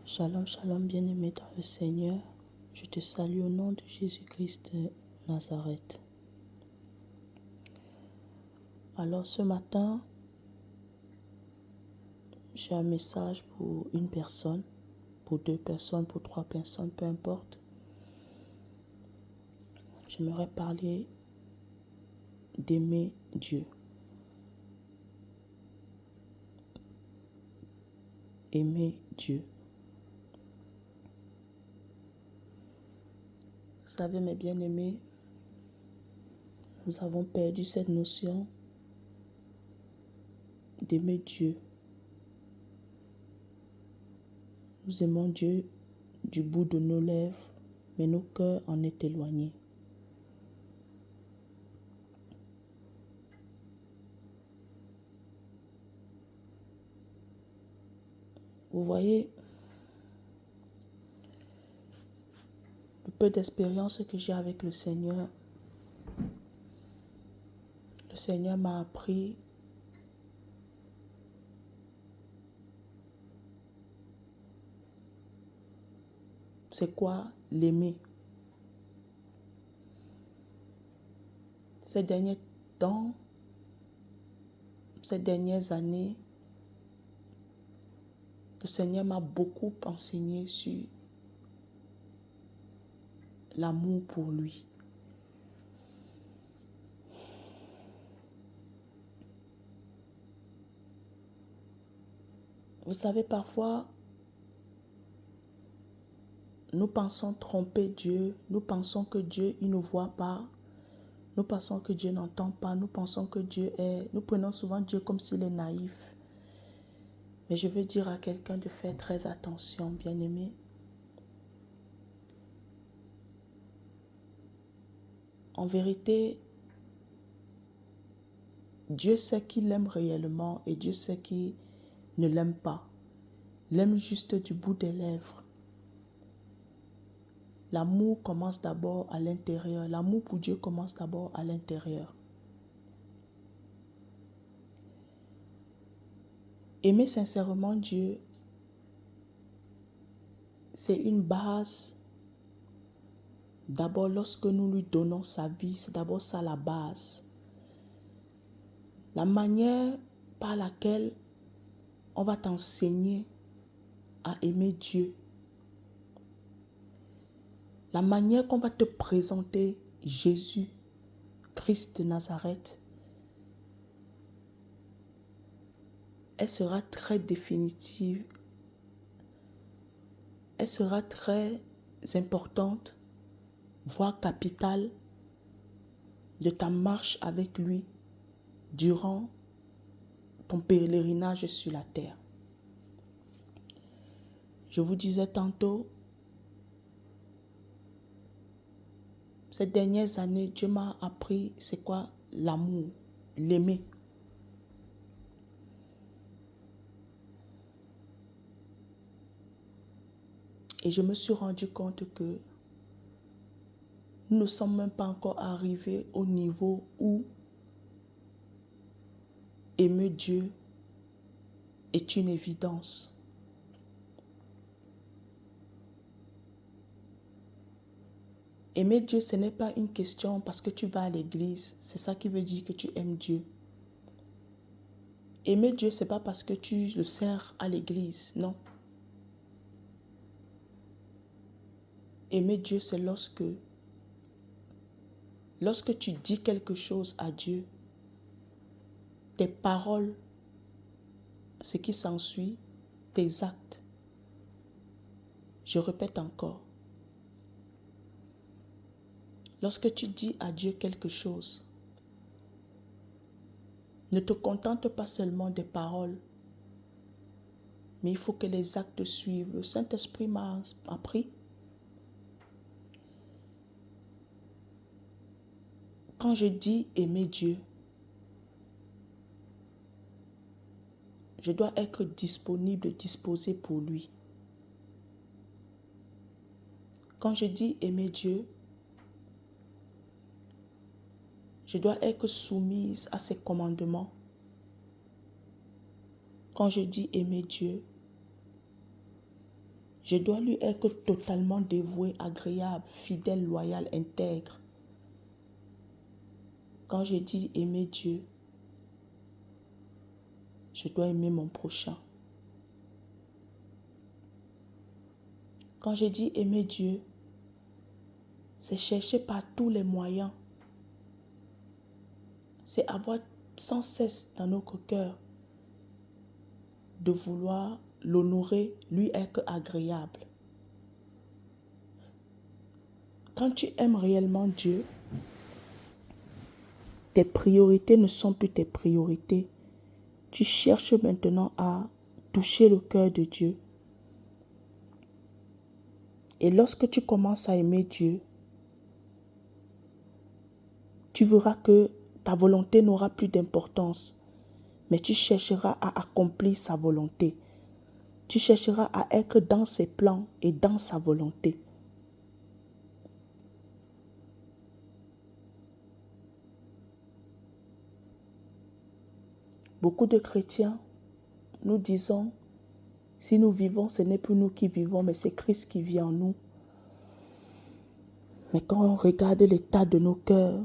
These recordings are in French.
Shalom, shalom, bien-aimé dans le Seigneur. Je te salue au nom de Jésus-Christ de Nazareth. Alors ce matin, j'ai un message pour une personne, pour 2 personnes, pour 3 personnes, peu importe. J'aimerais parler d'aimer Dieu. Aimer Dieu. Vous savez, mes bien-aimés, nous avons perdu cette notion d'aimer Dieu. Nous aimons Dieu du bout de nos lèvres, mais nos cœurs en est éloignés. Vous voyez, le peu d'expérience que j'ai avec le Seigneur m'a appris c'est quoi l'aimer. Ces derniers temps, ces dernières années, le Seigneur m'a beaucoup enseigné sur l'amour pour lui. Vous savez, parfois, nous pensons tromper Dieu, nous pensons que Dieu, il ne nous voit pas, nous pensons que Dieu n'entend pas, nous pensons que nous prenons souvent Dieu comme s'il est naïf. Mais je veux dire à quelqu'un de faire très attention, bien-aimé. En vérité, Dieu sait qu'il l'aime réellement et Dieu sait qu'il ne l'aime pas. Il l'aime juste du bout des lèvres. L'amour commence d'abord à l'intérieur. L'amour pour Dieu commence d'abord à l'intérieur. Aimer sincèrement Dieu, c'est une base. D'abord, lorsque nous lui donnons sa vie, c'est d'abord ça la base. La manière par laquelle on va t'enseigner à aimer Dieu. La manière qu'on va te présenter Jésus, Christ de Nazareth, elle sera très définitive. Elle sera très importante, voire capitale, de ta marche avec lui durant ton pèlerinage sur la terre. Je vous disais tantôt, ces dernières années, Dieu m'a appris c'est quoi l'amour, l'aimer. Et je me suis rendu compte que nous ne sommes même pas encore arrivés au niveau où aimer Dieu est une évidence. Aimer Dieu, ce n'est pas une question parce que tu vas à l'église. C'est ça qui veut dire que tu aimes Dieu. Aimer Dieu, ce n'est pas parce que tu le sers à l'église, non. Aimer Dieu, c'est lorsque tu dis quelque chose à Dieu, tes paroles, ce qui s'ensuit, tes actes. Je répète encore. Lorsque tu dis à Dieu quelque chose, ne te contente pas seulement des paroles, mais il faut que les actes suivent. Le Saint-Esprit m'a appris. Quand je dis aimer Dieu, je dois être disponible, disposé pour lui. Quand je dis aimer Dieu, je dois être soumise à ses commandements. Quand je dis aimer Dieu, Je dois lui être totalement dévoué, agréable, fidèle, loyal, intègre. Quand je dis aimer Dieu, je dois aimer mon prochain. Quand je dis aimer Dieu, c'est chercher par tous les moyens. C'est avoir sans cesse dans notre cœur de vouloir l'honorer, lui être agréable. Quand tu aimes réellement Dieu, tes priorités ne sont plus tes priorités. Tu cherches maintenant à toucher le cœur de Dieu. Et lorsque tu commences à aimer Dieu, tu verras que ta volonté n'aura plus d'importance, mais tu chercheras à accomplir sa volonté. Tu chercheras à être dans ses plans et dans sa volonté. Beaucoup de chrétiens, nous disons, si nous vivons, ce n'est plus nous qui vivons, mais c'est Christ qui vit en nous. Mais quand on regarde l'état de nos cœurs,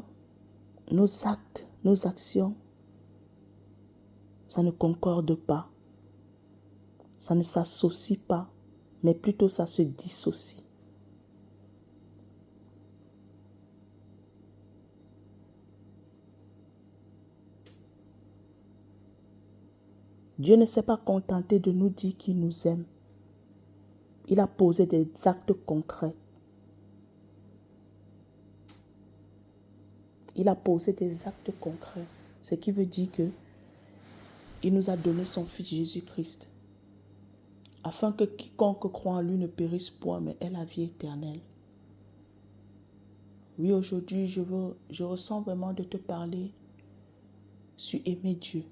nos actes, nos actions, ça ne concorde pas. Ça ne s'associe pas, mais plutôt ça se dissocie. Dieu ne s'est pas contenté de nous dire qu'il nous aime. Il a posé des actes concrets. Il a posé des actes concrets. Ce qui veut dire que il nous a donné son Fils Jésus-Christ, afin que quiconque croit en lui ne périsse point, mais ait la vie éternelle. Oui, aujourd'hui, je ressens vraiment de te parler sur aimer Dieu.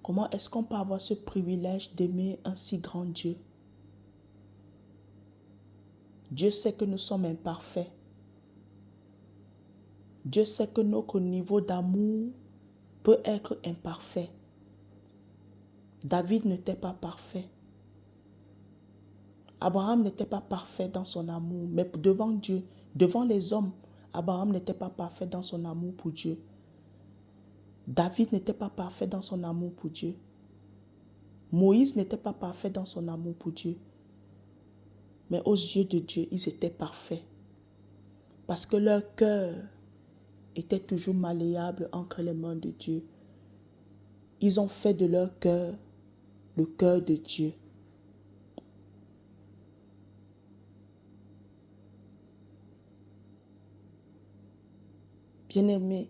Comment est-ce qu'on peut avoir ce privilège d'aimer un si grand Dieu? Dieu sait que nous sommes imparfaits. Dieu sait que notre niveau d'amour peut être imparfait. David n'était pas parfait. Abraham n'était pas parfait dans son amour, mais devant Dieu, devant les hommes, Abraham n'était pas parfait dans son amour pour Dieu. David n'était pas parfait dans son amour pour Dieu. Moïse n'était pas parfait dans son amour pour Dieu. Mais aux yeux de Dieu, ils étaient parfaits. Parce que leur cœur était toujours malléable entre les mains de Dieu. Ils ont fait de leur cœur le cœur de Dieu. Bien-aimés,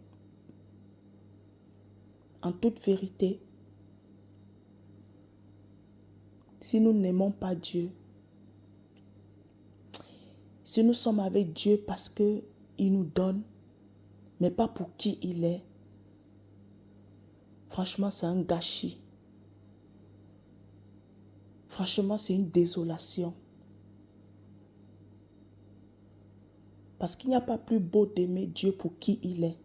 en toute vérité, si nous n'aimons pas Dieu, si nous sommes avec Dieu parce qu'il nous donne, mais pas pour qui il est, franchement, c'est un gâchis. Franchement, c'est une désolation. Parce qu'il n'y a pas plus beau d'aimer Dieu pour qui il est.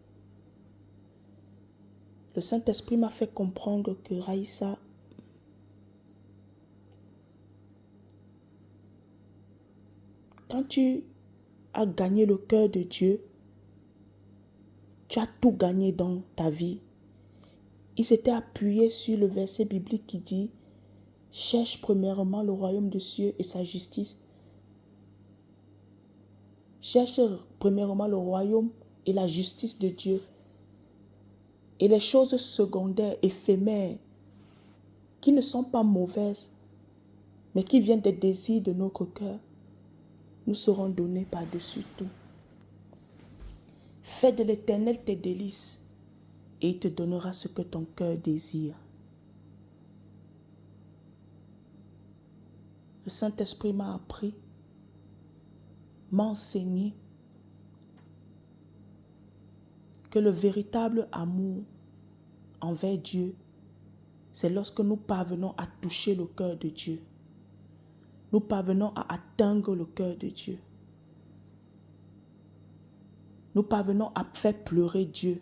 Le Saint-Esprit m'a fait comprendre que Raïssa, quand tu as gagné le cœur de Dieu, tu as tout gagné dans ta vie. Il s'était appuyé sur le verset biblique qui dit « Cherche premièrement le royaume de Dieu et sa justice. » Cherche premièrement le royaume et la justice de Dieu. Et les choses secondaires, éphémères, qui ne sont pas mauvaises, mais qui viennent des désirs de notre cœur, nous seront donnés par-dessus tout. Fais de l'Éternel tes délices, et il te donnera ce que ton cœur désire. Le Saint-Esprit m'a appris, m'a enseigné que le véritable amour envers Dieu, c'est lorsque nous parvenons à toucher le cœur de Dieu. Nous parvenons à atteindre le cœur de Dieu. Nous parvenons à faire pleurer Dieu.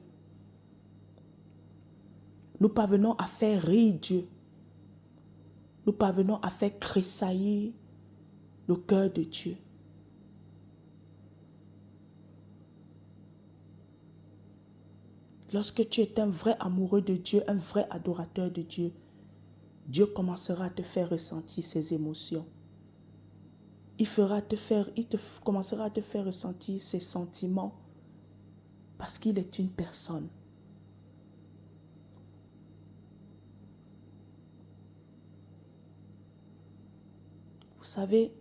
Nous parvenons à faire rire Dieu. Nous parvenons à faire tressaillir le cœur de Dieu. Lorsque tu es un vrai amoureux de Dieu, un vrai adorateur de Dieu, Dieu commencera à te faire ressentir ses émotions. Il commencera à te faire ressentir ses sentiments parce qu'il est une personne. Vous savez,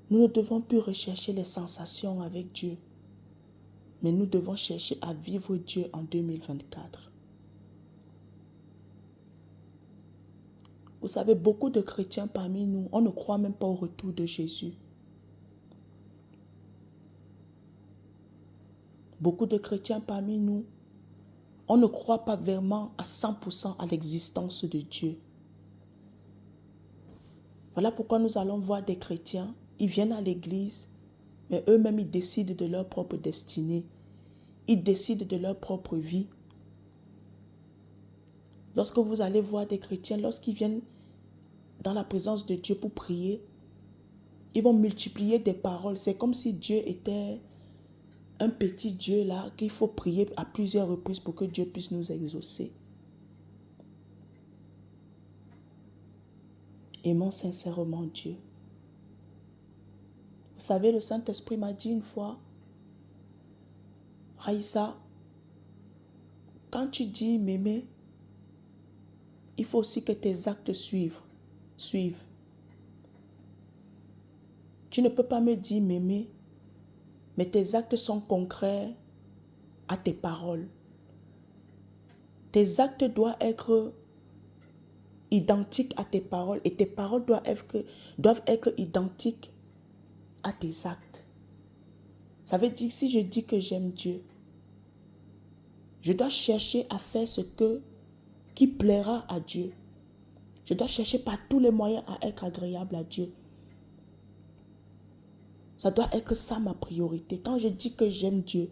nous ne devons plus rechercher les sensations avec Dieu, mais nous devons chercher à vivre Dieu en 2024. Vous savez, beaucoup de chrétiens parmi nous, on ne croit même pas au retour de Jésus. Beaucoup de chrétiens parmi nous, on ne croit pas vraiment à 100% à l'existence de Dieu. Voilà pourquoi nous allons voir des chrétiens, ils viennent à l'église, mais eux-mêmes ils décident de leur propre destinée. Ils décident de leur propre vie. Lorsque vous allez voir des chrétiens, lorsqu'ils viennent dans la présence de Dieu pour prier, ils vont multiplier des paroles. C'est comme si Dieu était un petit Dieu là qu'il faut prier à plusieurs reprises pour que Dieu puisse nous exaucer. Aimons sincèrement Dieu. Vous savez, le Saint-Esprit m'a dit une fois, Raïssa, quand tu dis m'aimer, il faut aussi que tes actes suivent. Tu ne peux pas me dire m'aimer, mais tes actes sont concrets à tes paroles. Tes actes doivent être identiques à tes paroles et tes paroles doivent être identiques à tes actes. Ça veut dire que si je dis que j'aime Dieu, je dois chercher à faire qui plaira à Dieu. Je dois chercher par tous les moyens à être agréable à Dieu. Ça doit être ça ma priorité. Quand je dis que j'aime Dieu,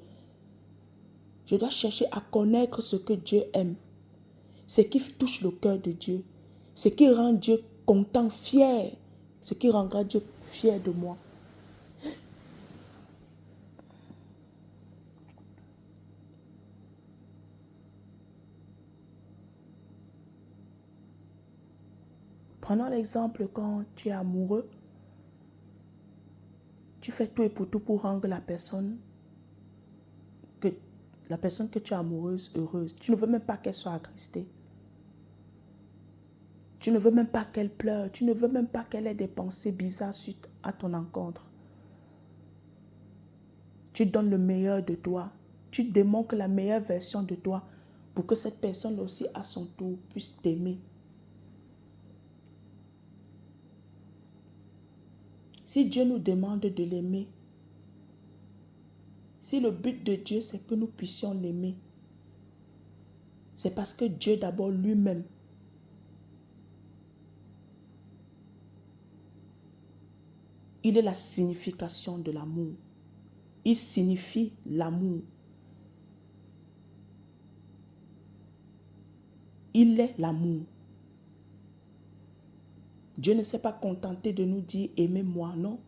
je dois chercher à connaître ce que Dieu aime. Ce qui touche le cœur de Dieu. Ce qui rend Dieu content, fier. Ce qui rendra Dieu fier de moi. Prenons l'exemple quand tu es amoureux. Tu fais tout et pour tout pour rendre la personne que tu es amoureuse heureuse. Tu ne veux même pas qu'elle soit attristée. Tu ne veux même pas qu'elle pleure. Tu ne veux même pas qu'elle ait des pensées bizarres suite à ton encontre. Tu donnes le meilleur de toi. Tu démontres la meilleure version de toi pour que cette personne aussi, à son tour, puisse t'aimer. Si Dieu nous demande de l'aimer, si le but de Dieu, c'est que nous puissions l'aimer, c'est parce que Dieu d'abord lui-même, il est la signification de l'amour. Il signifie l'amour. Il est l'amour. Dieu ne s'est pas contenté de nous dire aimez-moi, non.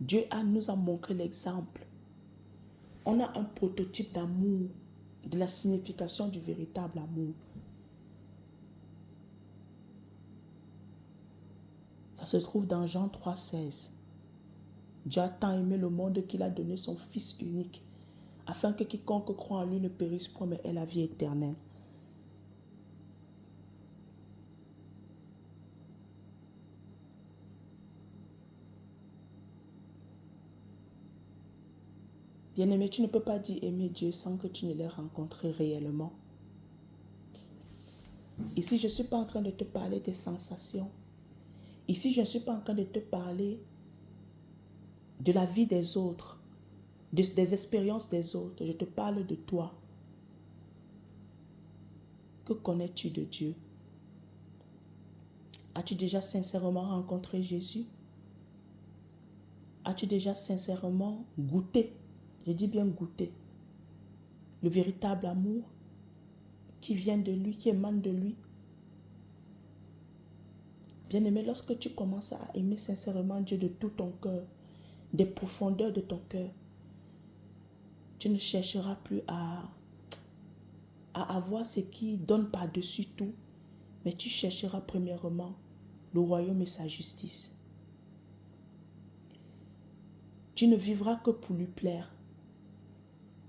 Dieu nous a montré l'exemple. On a un prototype d'amour, de la signification du véritable amour. Ça se trouve dans Jean 3,16. Dieu a tant aimé le monde qu'il a donné son Fils unique, afin que quiconque croit en lui ne périsse point, mais ait la vie éternelle. Bien-aimé, tu ne peux pas dire aimer Dieu sans que tu ne l'aies rencontré réellement. Ici, je ne suis pas en train de te parler des sensations. Ici, je ne suis pas en train de te parler de la vie des autres, des expériences des autres. Je te parle de toi. Que connais-tu de Dieu? As-tu déjà sincèrement rencontré Jésus? As-tu déjà sincèrement goûté, je dis bien goûté, le véritable amour qui vient de lui, qui émane de lui? Bien-aimé, lorsque tu commences à aimer sincèrement Dieu de tout ton cœur, des profondeurs de ton cœur, tu ne chercheras plus à avoir ce qui donne par-dessus tout, mais tu chercheras premièrement le royaume et sa justice. Tu ne vivras que pour lui plaire.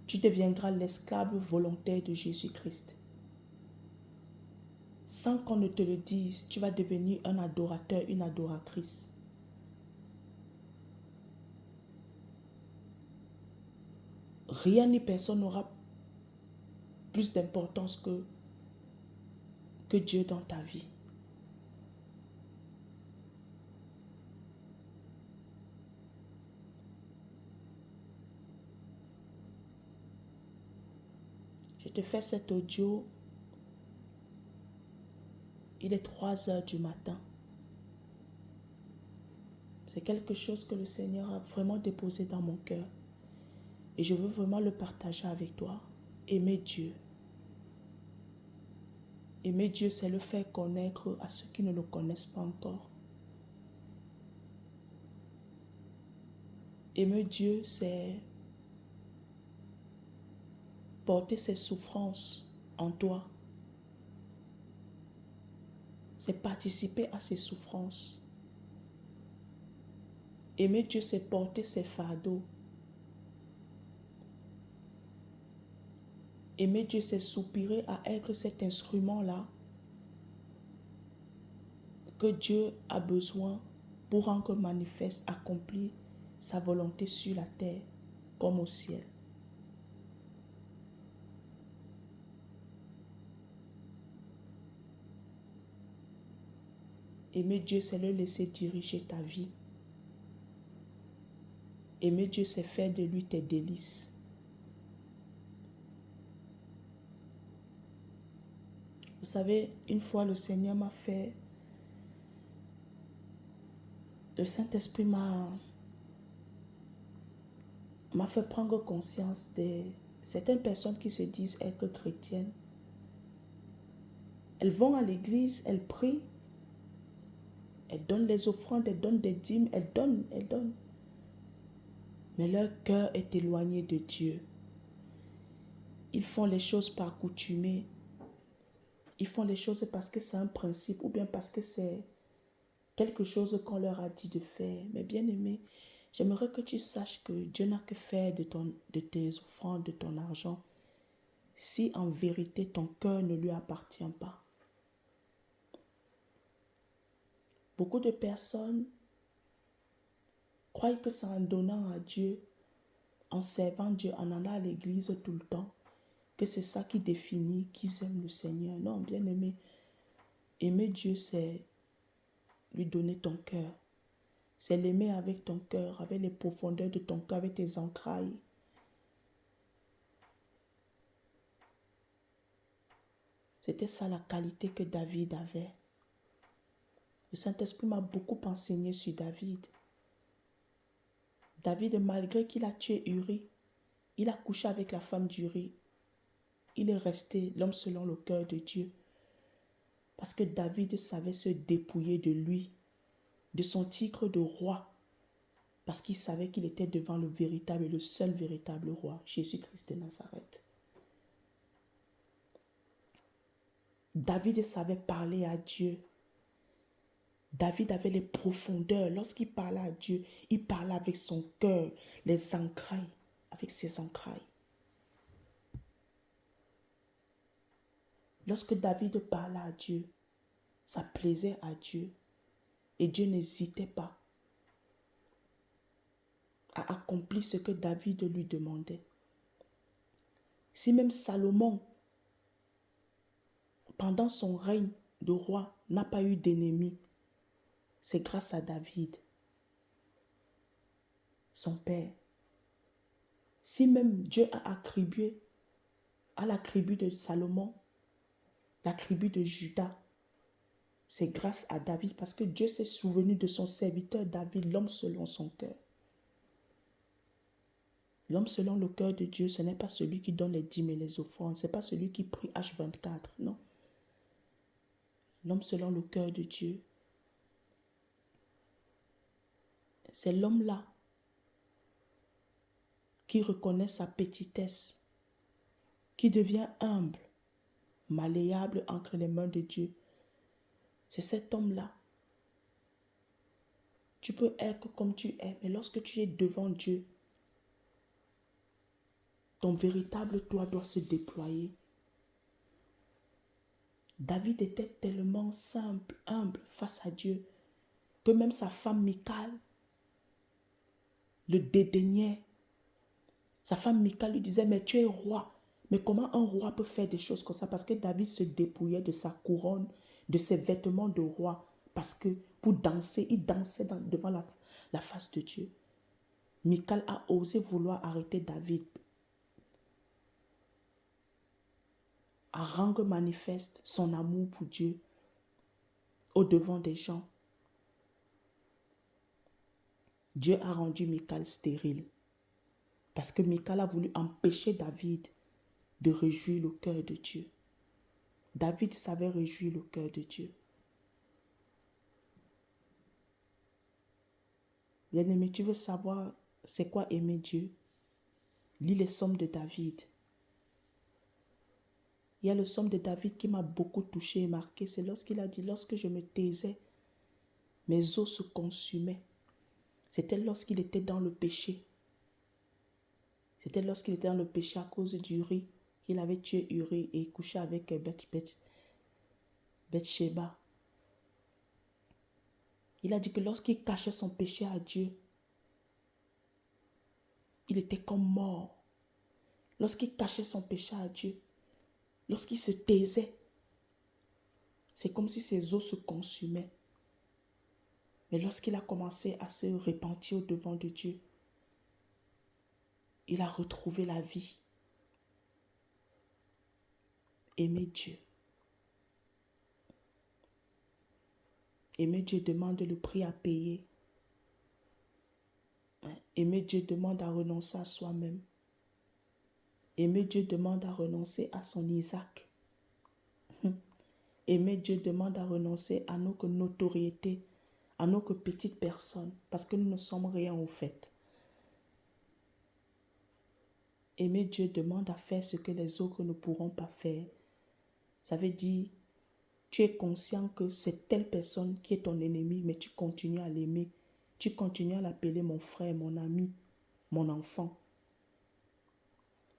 Tu deviendras l'esclave volontaire de Jésus-Christ. Sans qu'on ne te le dise, tu vas devenir un adorateur, une adoratrice. Rien ni personne n'aura plus d'importance que Dieu dans ta vie. Je te fais cet audio. Il est 3 heures du matin. C'est quelque chose que le Seigneur a vraiment déposé dans mon cœur. Et je veux vraiment le partager avec toi. Aimer Dieu. Aimer Dieu, c'est le faire connaître à ceux qui ne le connaissent pas encore. Aimer Dieu, c'est porter ses souffrances en toi. C'est participer à ses souffrances. Aimer Dieu, c'est porter ses fardeaux. Aimer Dieu, c'est soupirer à être cet instrument-là que Dieu a besoin pour rendre manifeste, accomplir sa volonté sur la terre comme au ciel. Aimer Dieu, c'est le laisser diriger ta vie. Aimer Dieu, c'est faire de lui tes délices. Vous savez, une fois le Seigneur m'a fait, le Saint-Esprit m'a fait prendre conscience de certaines personnes qui se disent être chrétiennes. Elles vont à l'église, elles prient, elles donnent les offrandes, elles donnent des dîmes, elles donnent. Mais leur cœur est éloigné de Dieu. Ils font les choses par coutume. Ils font les choses parce que c'est un principe ou bien parce que c'est quelque chose qu'on leur a dit de faire. Mais bien aimé, j'aimerais que tu saches que Dieu n'a que faire de tes offrandes, de ton argent, si en vérité ton cœur ne lui appartient pas. Beaucoup de personnes croient que c'est en donnant à Dieu, en servant Dieu, en allant à l'église tout le temps, que c'est ça qui définit qu'ils aiment le Seigneur. Non, bien aimé, aimer Dieu, c'est lui donner ton cœur. C'est l'aimer avec ton cœur, avec les profondeurs de ton cœur, avec tes entrailles. C'était ça la qualité que David avait. Le Saint-Esprit m'a beaucoup enseigné sur David. David, malgré qu'il a tué Uri, il a couché avec la femme d'Uri. Il est resté l'homme selon le cœur de Dieu. Parce que David savait se dépouiller de lui, de son titre de roi. Parce qu'il savait qu'il était devant le véritable et le seul véritable roi, Jésus-Christ de Nazareth. David savait parler à Dieu. David avait les profondeurs. Lorsqu'il parlait à Dieu, il parlait avec son cœur, les entrailles, avec ses entrailles. Lorsque David parlait à Dieu, ça plaisait à Dieu. Et Dieu n'hésitait pas à accomplir ce que David lui demandait. Si même Salomon, pendant son règne de roi, n'a pas eu d'ennemis, c'est grâce à David, son père. Si même Dieu a attribué à la tribu de Salomon, la tribu de Juda, c'est grâce à David parce que Dieu s'est souvenu de son serviteur David, l'homme selon son cœur. L'homme selon le cœur de Dieu, ce n'est pas celui qui donne les dîmes et les offrandes. Ce n'est pas celui qui prie H24. Non. L'homme selon le cœur de Dieu, c'est l'homme-là qui reconnaît sa petitesse, qui devient humble, malléable entre les mains de Dieu. C'est cet homme-là. Tu peux être comme tu es, mais lorsque tu es devant Dieu, ton véritable toi doit se déployer. David était tellement simple, humble face à Dieu, que même sa femme Michal le dédaignait. Sa femme Michal lui disait, mais tu es roi. Mais comment un roi peut faire des choses comme ça? Parce que David se dépouillait de sa couronne, de ses vêtements de roi. Parce que pour danser, il dansait devant la face de Dieu. Michal a osé vouloir arrêter David, à rendre manifeste son amour pour Dieu au devant des gens. Dieu a rendu Michal stérile. Parce que Michal a voulu empêcher David de réjouir le cœur de Dieu. David savait réjouir le cœur de Dieu. Bien-aimé, tu veux savoir c'est quoi aimer Dieu? Lis les psaumes de David. Il y a le psaume de David qui m'a beaucoup touché et marqué. C'est lorsqu'il a dit, lorsque je me taisais, mes os se consumaient. C'était lorsqu'il était dans le péché. C'était lorsqu'il était dans le péché à cause d'Uri, qu'il avait tué Uri et couché avec Bathsheba. Il a dit que lorsqu'il cachait son péché à Dieu, il était comme mort. Lorsqu'il cachait son péché à Dieu, lorsqu'il se taisait, c'est comme si ses os se consumaient. Mais lorsqu'il a commencé à se repentir au devant de Dieu, il a retrouvé la vie. Aimer Dieu. Aimer Dieu demande le prix à payer. Aimer Dieu demande à renoncer à soi-même. Aimer Dieu demande à renoncer à son Isaac. Aimer Dieu demande à renoncer à nos notoriétés, à nos petites personnes, parce que nous ne sommes rien au fait. Aimer Dieu demande à faire ce que les autres ne pourront pas faire. Ça veut dire, tu es conscient que c'est telle personne qui est ton ennemi, mais tu continues à l'aimer. Tu continues à l'appeler mon frère, mon ami, mon enfant.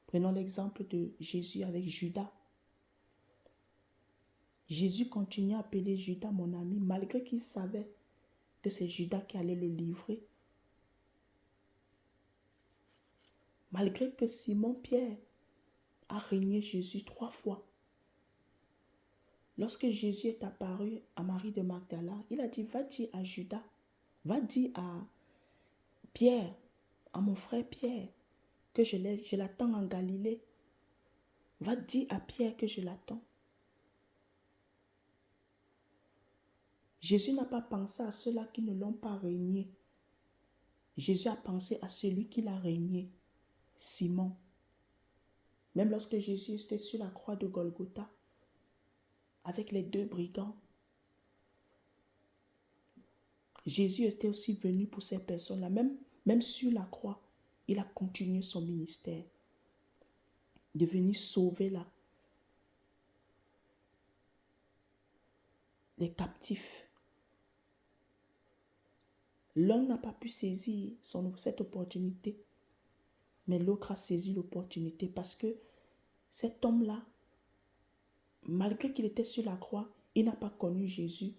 Prenons l'exemple de Jésus avec Judas. Jésus continue à appeler Judas mon ami, malgré qu'il savait que c'est Judas qui allait le livrer. Malgré que Simon-Pierre a régné Jésus 3 fois. Lorsque Jésus est apparu à Marie de Magdala, il a dit, va dire à Judas, va dire à Pierre, à mon frère Pierre, que je l'attends en Galilée. Va dire à Pierre que je l'attends. Jésus n'a pas pensé à ceux-là qui ne l'ont pas régné. Jésus a pensé à celui qui l'a régné, Simon. Même lorsque Jésus était sur la croix de Golgotha, avec les 2 brigands, Jésus était aussi venu pour ces personnes-là. Même sur la croix, il a continué son ministère, de venir sauver les captifs. L'un n'a pas pu saisir cette opportunité, mais l'autre a saisi l'opportunité parce que cet homme-là, malgré qu'il était sur la croix, il n'a pas connu Jésus,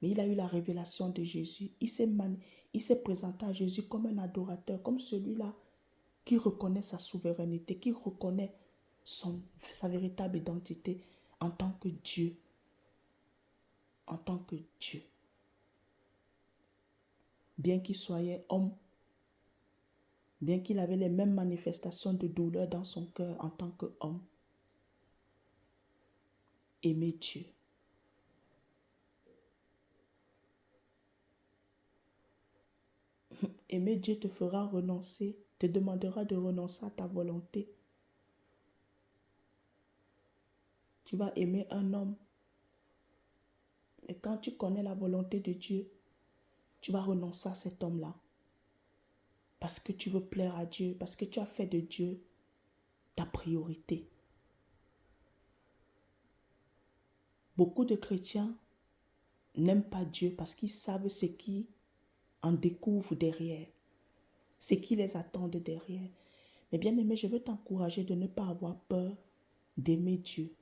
mais il a eu la révélation de Jésus. Il s'est présenté à Jésus comme un adorateur, comme celui-là qui reconnaît sa souveraineté, qui reconnaît sa véritable identité en tant que Dieu. En tant que Dieu. Bien qu'il soit homme, bien qu'il avait les mêmes manifestations de douleur dans son cœur en tant qu'homme, aimer Dieu. Aimer Dieu te fera renoncer, te demandera de renoncer à ta volonté. Tu vas aimer un homme. Et quand tu connais la volonté de Dieu, tu vas renoncer à cet homme-là. Parce que tu veux plaire à Dieu, parce que tu as fait de Dieu ta priorité. Beaucoup de chrétiens n'aiment pas Dieu parce qu'ils savent ce qui en découvre derrière, ce qui les attend derrière. Mais bien aimé, je veux t'encourager de ne pas avoir peur d'aimer Dieu.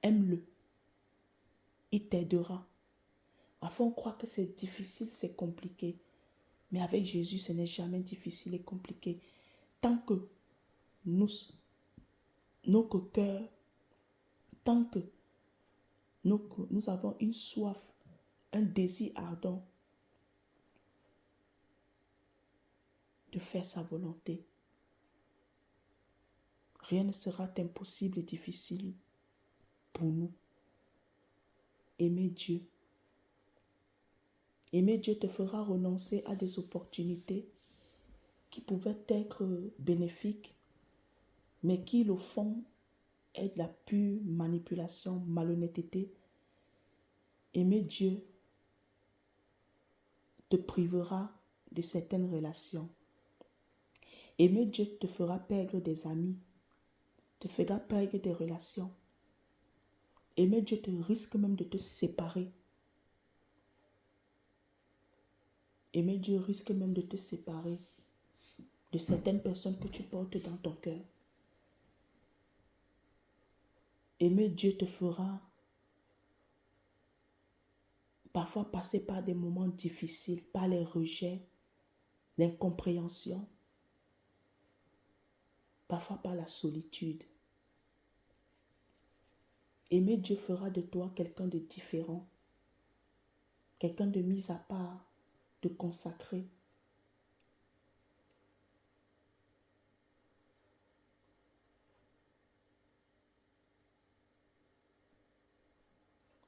Aime-le. Il t'aidera. Parfois, on croit que c'est difficile, c'est compliqué. Mais avec Jésus, ce n'est jamais difficile et compliqué. Tant que notre cœur, tant que nous avons une soif, un désir ardent de faire sa volonté, rien ne sera impossible et difficile pour nous. Aimer Dieu. Aimer Dieu te fera renoncer à des opportunités qui pouvaient être bénéfiques, mais qui, au fond, est de la pure manipulation, malhonnêteté. Aimer Dieu te privera de certaines relations. Aimer Dieu te fera perdre des amis, te fera perdre des relations. Aimer Dieu te risque même de te séparer. Aimer Dieu risque même de te séparer de certaines personnes que tu portes dans ton cœur. Aimer Dieu te fera parfois passer par des moments difficiles, par les rejets, l'incompréhension, parfois par la solitude. Aimer Dieu fera de toi quelqu'un de différent, quelqu'un de mis à part, de consacré.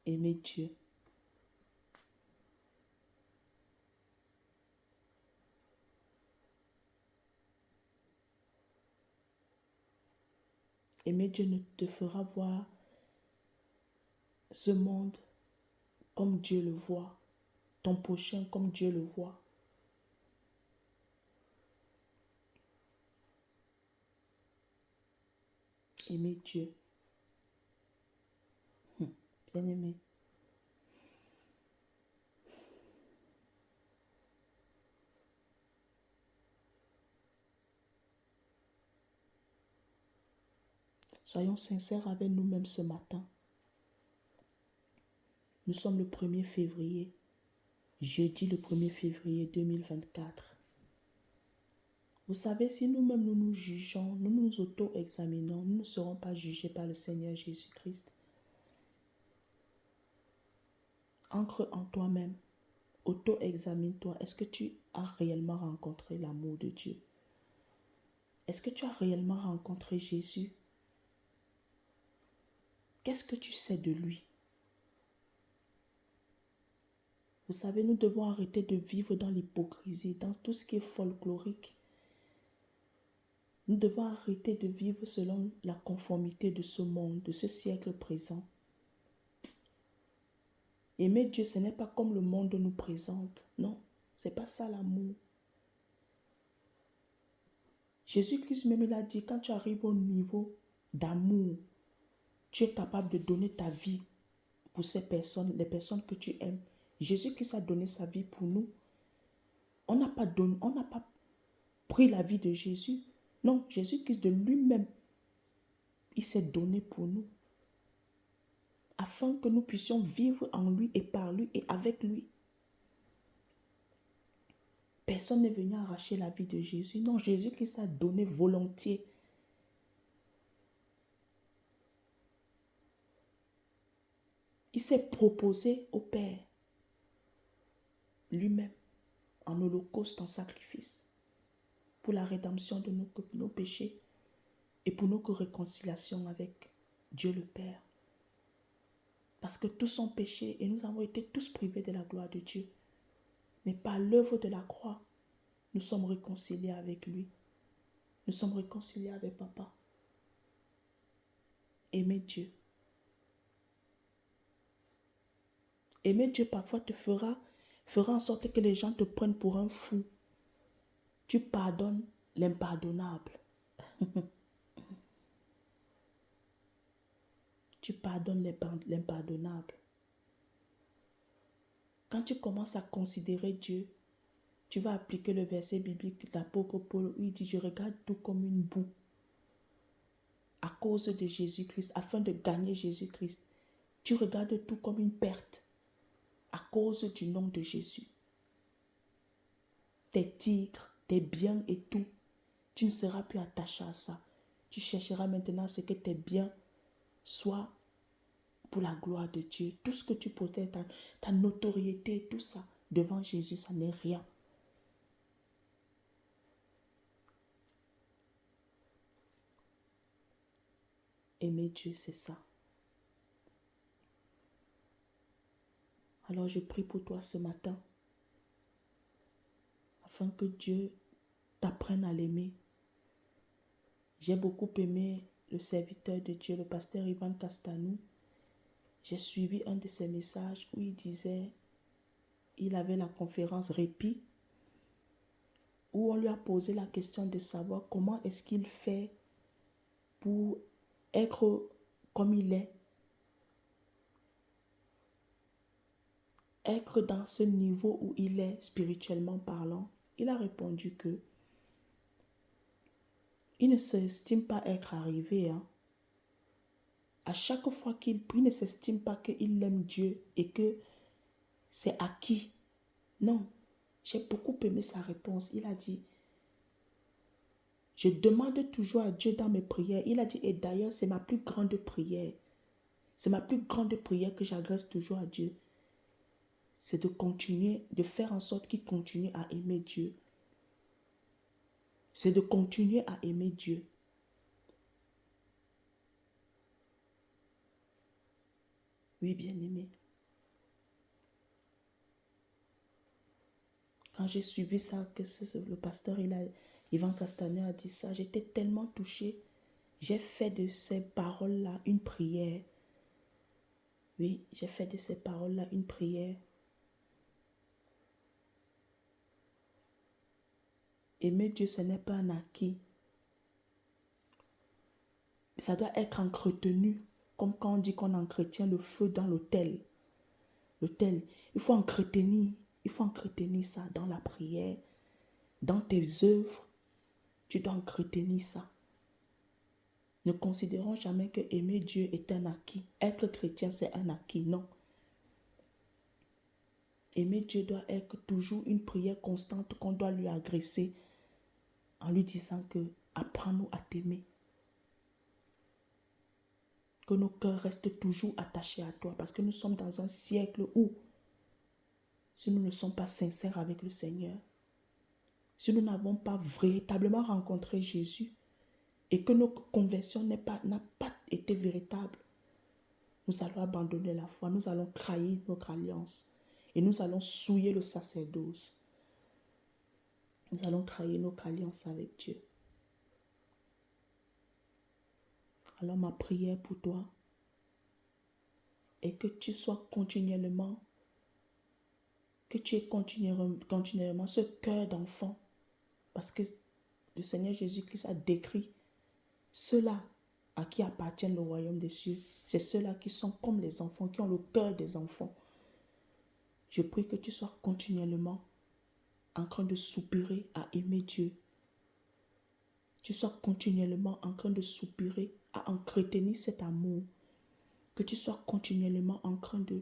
Aimer Dieu. Aimer Dieu ne te fera voir ce monde comme Dieu le voit, ton prochain comme Dieu le voit. Aimer Dieu. Bien-aimé. Soyons sincères avec nous-mêmes ce matin. Nous sommes le 1er février, jeudi le 1er février 2024. Vous savez, si nous-mêmes nous nous jugeons, nous nous auto-examinons, nous ne serons pas jugés par le Seigneur Jésus-Christ. Entre en toi-même, auto-examine-toi. Est-ce que tu as réellement rencontré l'amour de Dieu? Est-ce que tu as réellement rencontré Jésus? Qu'est-ce que tu sais de lui? Vous savez, nous devons arrêter de vivre dans l'hypocrisie, dans tout ce qui est folklorique. Nous devons arrêter de vivre selon la conformité de ce monde, de ce siècle présent. Aimer Dieu, ce n'est pas comme le monde nous présente. Non, ce n'est pas ça l'amour. Jésus-Christ même, il a dit, quand tu arrives au niveau d'amour, tu es capable de donner ta vie pour ces personnes, les personnes que tu aimes. Jésus-Christ a donné sa vie pour nous. On n'a pas pris la vie de Jésus. Non, Jésus-Christ de lui-même, il s'est donné pour nous. Afin que nous puissions vivre en lui et par lui et avec lui. Personne n'est venu arracher la vie de Jésus. Non, Jésus-Christ a donné volontiers. Il s'est proposé au Père lui-même en holocauste, en sacrifice pour la rédemption de nos péchés et pour notre réconciliation avec Dieu le Père. Parce que tous ont péché et nous avons été tous privés de la gloire de Dieu. Mais par l'œuvre de la croix, Nous sommes réconciliés avec lui. Nous sommes réconciliés avec Papa. Aimer Dieu. Aimer Dieu parfois fera en sorte que les gens te prennent pour un fou. Tu pardonnes l'impardonnable. Tu pardonnes l'impardonnable. Quand tu commences à considérer Dieu, tu vas appliquer le verset biblique de l'apôtre Paul où il dit « Je regarde tout comme une boue à cause de Jésus-Christ, afin de gagner Jésus-Christ. » Tu regardes tout comme une perte à cause du nom de Jésus. Tes titres, tes biens et tout, tu ne seras plus attaché à ça. Tu chercheras maintenant ce que tes biens soient pour la gloire de Dieu. Tout ce que tu possèdes, ta notoriété, tout ça, devant Jésus, ça n'est rien. Aimer Dieu, c'est ça. Alors je prie pour toi ce matin, afin que Dieu t'apprenne à l'aimer. J'ai beaucoup aimé le serviteur de Dieu, le pasteur Ivan Castanou. J'ai suivi un de ses messages où il disait, il avait la conférence Répit, où on lui a posé la question de savoir comment est-ce qu'il fait pour être comme il est, être dans ce niveau où il est spirituellement parlant. Il a répondu que il ne s'estime pas être arrivé. À chaque fois qu'il prie, il ne s'estime pas qu'il aime Dieu et que c'est acquis. Non, j'ai beaucoup aimé sa réponse. Il a dit, je demande toujours à Dieu dans mes prières. Il a dit, et d'ailleurs, c'est ma plus grande prière. C'est ma plus grande prière que j'adresse toujours à Dieu. C'est de continuer, de faire en sorte qu'il continue à aimer Dieu. C'est de continuer à aimer Dieu. Oui, bien-aimé. Quand j'ai suivi ça, le pasteur Ivan Castaner a dit ça, j'étais tellement touchée. J'ai fait de ces paroles-là une prière. Oui, j'ai fait de ces paroles-là une prière. Aimer Dieu, ce n'est pas un acquis. Ça doit être entretenu, comme quand on dit qu'on entretient le feu dans l'autel. L'autel, il faut entretenir ça dans la prière, dans tes œuvres. Tu dois entretenir ça. Ne considérons jamais que aimer Dieu est un acquis. Être chrétien, c'est un acquis. Non. Aimer Dieu doit être toujours une prière constante qu'on doit lui adresser en lui disant que apprends-nous à t'aimer. Que nos cœurs restent toujours attachés à toi parce que nous sommes dans un siècle où si nous ne sommes pas sincères avec le Seigneur, si nous n'avons pas véritablement rencontré Jésus et que notre conversion n'a pas été véritable, nous allons abandonner la foi, nous allons trahir notre alliance et nous allons souiller le sacerdoce. Nous allons trahir notre alliance avec Dieu. Alors ma prière pour toi est que tu sois continuellement, que tu aies continuellement ce cœur d'enfant, parce que le Seigneur Jésus-Christ a décrit ceux-là à qui appartient le royaume des cieux. C'est ceux-là qui sont comme les enfants, qui ont le cœur des enfants. Je prie que tu sois continuellement en train de soupirer à aimer Dieu. Tu sois continuellement en train de soupirer à entretenir cet amour. Que tu sois continuellement en train de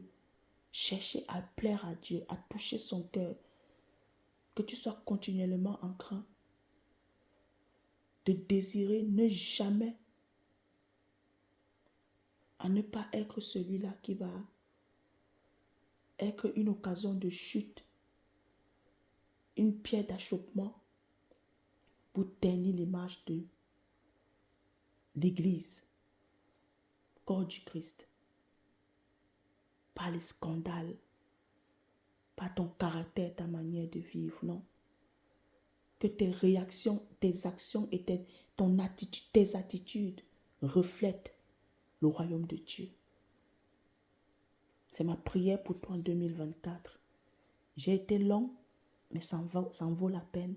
chercher à plaire à Dieu, à toucher son cœur. Que tu sois continuellement en train de désirer ne jamais à ne pas être celui-là qui va être une occasion de chute, une pierre d'achoppement pour ternir l'image de l'Église, corps du Christ. Pas les scandales, pas ton caractère, ta manière de vivre, non. que tes réactions, tes actions et tes attitudes reflètent le royaume de Dieu. C'est ma prière pour toi en 2024. J'ai été long, mais ça en vaut la peine.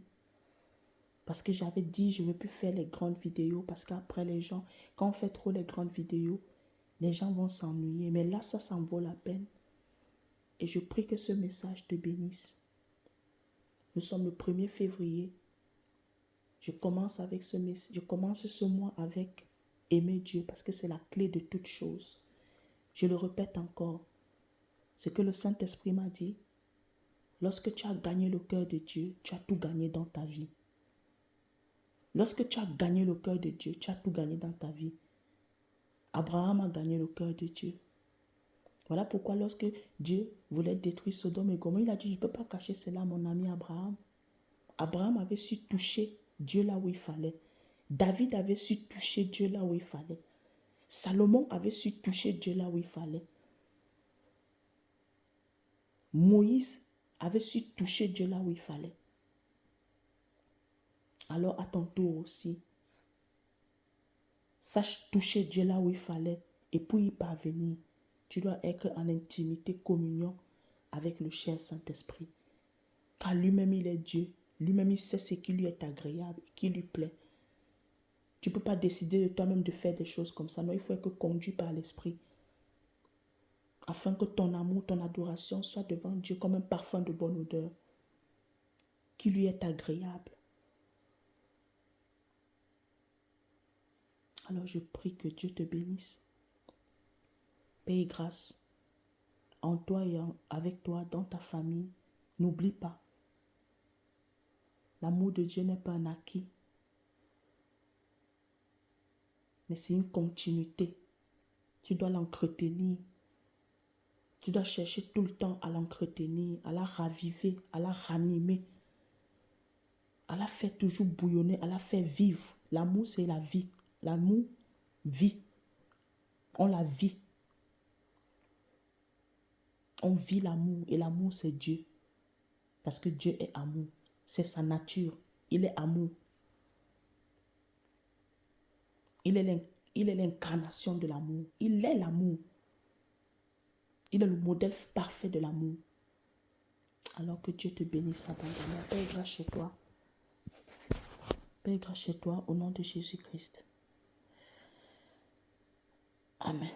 Parce que j'avais dit, je ne veux plus faire les grandes vidéos. Parce qu'après, les gens, quand on fait trop les grandes vidéos, les gens vont s'ennuyer. Mais là, ça en vaut la peine. Et je prie que ce message te bénisse. Nous sommes le 1er février. Je commence ce mois avec aimer Dieu parce que c'est la clé de toute chose. Je le répète encore. Ce que le Saint-Esprit m'a dit, lorsque tu as gagné le cœur de Dieu, tu as tout gagné dans ta vie. Lorsque tu as gagné le cœur de Dieu, tu as tout gagné dans ta vie. Abraham a gagné le cœur de Dieu. Voilà pourquoi lorsque Dieu voulait détruire Sodome et Gomorrhe, il a dit, je ne peux pas cacher cela à mon ami Abraham. Abraham avait su toucher Dieu là où il fallait. David avait su toucher Dieu là où il fallait. Salomon avait su toucher Dieu là où il fallait. Moïse avait su toucher Dieu là où il fallait. Alors à ton tour aussi, sache toucher Dieu là où il fallait. Et pour y parvenir, tu dois être en intimité, communion avec le cher Saint-Esprit. Car lui-même, il est Dieu. Lui-même, il sait ce qui lui est agréable, qui lui plaît. Tu ne peux pas décider de toi-même de faire des choses comme ça. Non, il faut être conduit par l'Esprit. Afin que ton amour, ton adoration soit devant Dieu comme un parfum de bonne odeur. Qui lui est agréable. Alors je prie que Dieu te bénisse. Paix et grâce en toi et avec toi, dans ta famille. N'oublie pas, l'amour de Dieu n'est pas un acquis, mais c'est une continuité. Tu dois l'entretenir. Tu dois chercher tout le temps à l'entretenir, à la raviver, à la ranimer, à la faire toujours bouillonner, à la faire vivre. L'amour, c'est la vie. L'amour vit. On la vit. On vit l'amour et l'amour, c'est Dieu. Parce que Dieu est amour. C'est sa nature. Il est amour. Il est l'incarnation de l'amour. Il est l'amour. Il est le modèle parfait de l'amour. Alors que Dieu te bénisse abondamment. Paix et grâce chez toi. Paix et grâce chez toi au nom de Jésus-Christ. Amen.